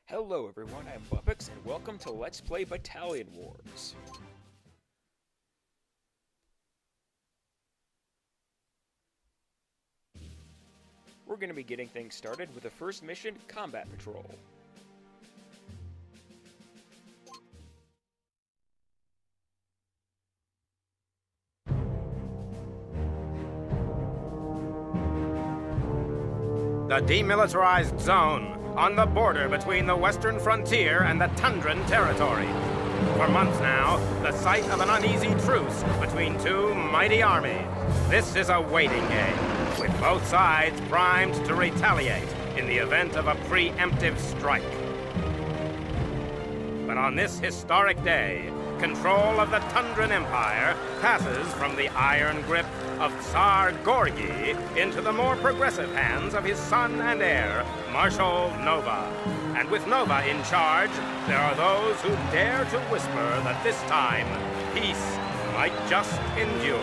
Hello everyone, I'm Buppix, and welcome to Let's Play Battalion Wars. We're going to be getting things started with the first mission, Combat Patrol. The demilitarized zone on the border between the western frontier and the Tundran territory. For months now, the site of an uneasy truce between two mighty armies. This is a waiting game, with both sides primed to retaliate in the event of a preemptive strike. But on this historic day, control of the Tundran Empire passes from the iron grip of Tsar Gorgi into the more progressive hands of his son and heir, Marshal Nova. And with Nova in charge, there are those who dare to whisper that this time, peace might just endure.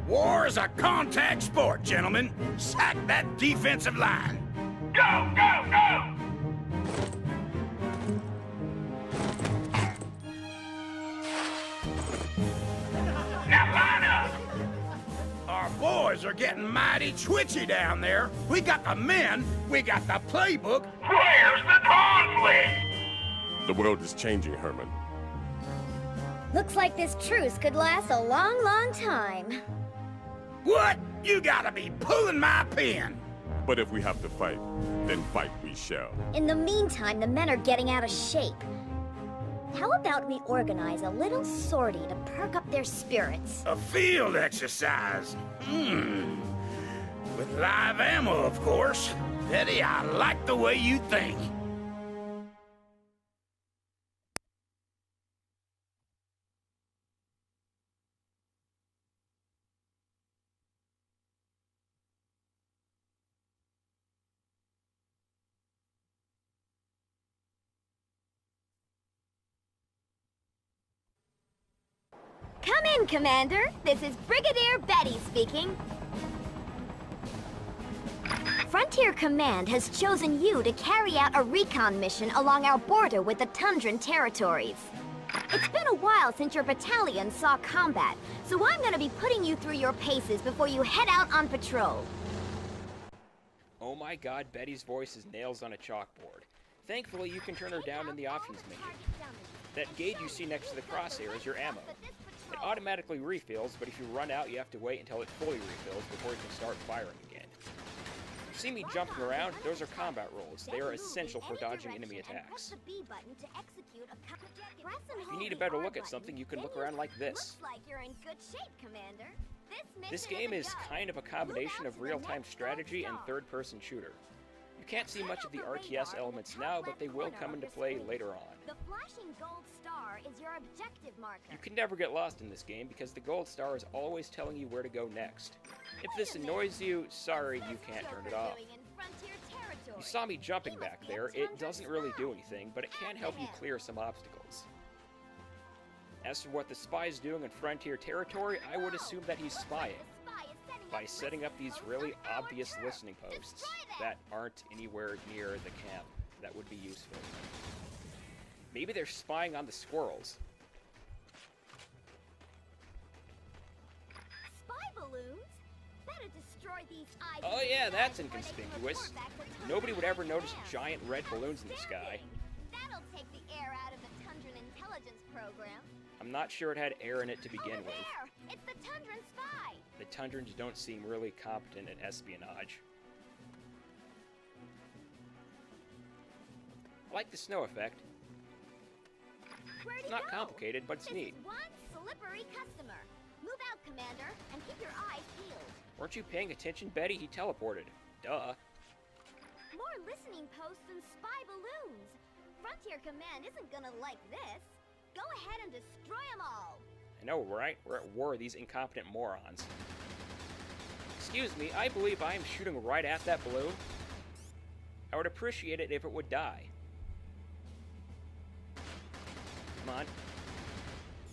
War is a contact sport, gentlemen. Sack that defensive line. Go, go, go! Now line up! Our boys are getting mighty twitchy down there. We got the men, we got the playbook. Where's the conflict? The world is changing, Herman. Looks like this truce could last a long, long time. What? You gotta be pulling my pin. But if we have to fight, then fight we shall. In the meantime, the men are getting out of shape. How about we organize a little sortie to perk up their spirits? A field exercise. With live ammo, of course. Betty, I like the way you think. Come in, Commander. This is Brigadier Betty speaking. Frontier Command has chosen you to carry out a recon mission along our border with the Tundran territories. It's been a while since your battalion saw combat, so I'm gonna be putting you through your paces before you head out on patrol. Oh my god, Betty's voice is nails on a chalkboard. Thankfully, you can turn her down in the options menu. That gauge you see next to the crosshair is your ammo. It automatically refills, but if you run out, you have to wait until it fully refills before you can start firing again. You see me jumping around? Those are combat rolls. They are essential for dodging enemy attacks. If you need a better look at something, you can look around like this. This game is kind of a combination of real-time strategy and third-person shooter. You can't see much of the RTS elements now, but they will come into play later on. The flashing gold star is your objective marker. You can never get lost in this game because the gold star is always telling you where to go next. If this annoys you, sorry, you can't turn it off. You saw me jumping back there. It doesn't really do anything, but it can help you clear some obstacles. As for what the spy is doing in Frontier territory, I would assume that he's spying by setting up these really obvious listening posts that aren't anywhere near the camp that would be useful. Maybe they're spying on the squirrels. Spy balloons? Better destroy these eyes. Oh yeah, that's inconspicuous. Nobody would ever notice giant red balloons in the sky. That'll take the air out of the Tundran intelligence program. I'm not sure it had air in it to begin Over with. there! It's the Tundran spy! The Tundrans don't seem really competent at espionage. I like the snow effect. Where'd he Not go? complicated, but it's This neat. is one slippery customer. Move out, Commander, and keep your eyes peeled. Weren't you paying attention, Betty? He teleported. Duh. More listening posts and spy balloons. Frontier Command isn't gonna like this. Go ahead and destroy them all. I know, right? We're at war with these incompetent morons. Excuse me, I believe I am shooting right at that balloon. I would appreciate it if it would die. Come on.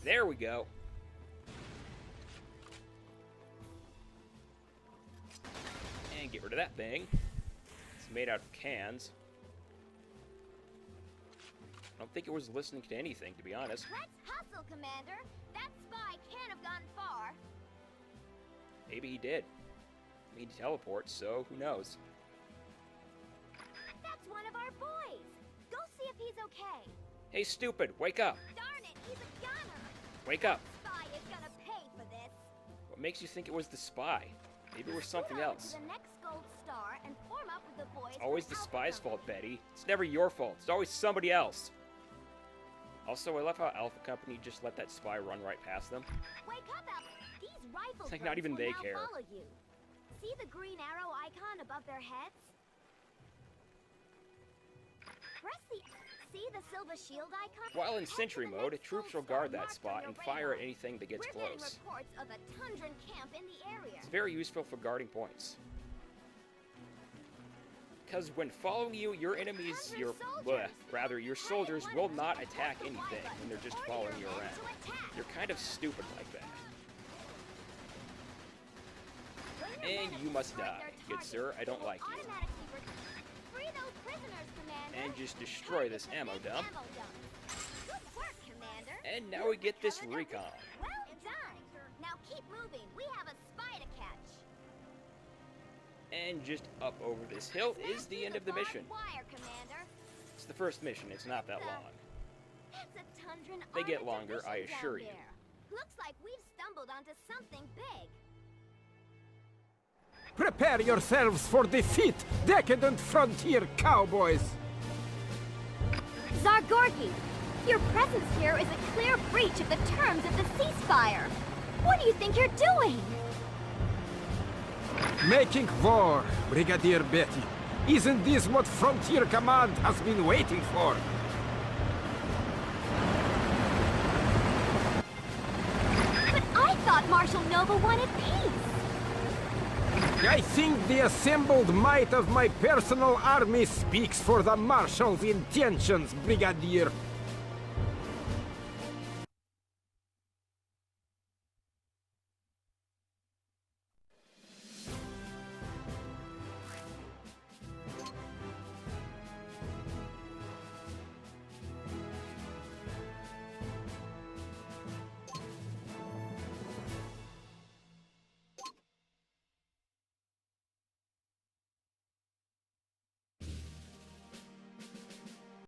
There we go. And get rid of that thing. It's made out of cans. I don't think it was listening to anything, to be honest. Let's hustle, Commander. That spy can't have gone far. Maybe he did. I mean, he teleports, so who knows? That's one of our boys. Go see if he's okay. Hey, stupid, wake up. Darn it, he's a gunner. Wake up. Spy is gonna pay for this. What makes you think it was the spy? Maybe it was something Scoot over else. to the next gold star and form up with the boys. It's always the from spy's Alpha fault, Company. Betty. It's never your fault. It's always somebody else. Also, I love how Alpha Company just let that spy run right past them. Wake up, Alpha. These rifle It's like not birds even will they now care. follow you. See the green arrow icon above their heads? Press the... See the silver shield icon? While in Head to sentry the mode, next troops will gold star guard that marked on spot your and fire at radar. anything that gets We're getting close. reports of a Tundran camp in the area. It's very useful for guarding points. Because when following you, your enemies, your soldiers will not attack anything when they're just following you around. You're kind of stupid like that. And you must die. Good sir, I don't like you. Free those prisoners, Commander. And just destroy this ammo dump. Good work, Commander. And now we get this recon. Well done. Now keep moving. We have a spy to catch. And just up over this hill is the end of the mission. Wire, Commander. It's the first mission, it's not that long. That's a Tundran They get armored longer, I division assure down you. there. Looks like we've stumbled onto something big. Prepare yourselves for defeat, decadent frontier cowboys! Zargorgi, your presence here is a clear breach of the terms of the ceasefire. What do you think you're doing? Making war, Brigadier Betty. Isn't this what Frontier Command has been waiting for? But I thought Marshal Nova wanted peace. I think the assembled might of my personal army speaks for the Marshal's intentions, Brigadier.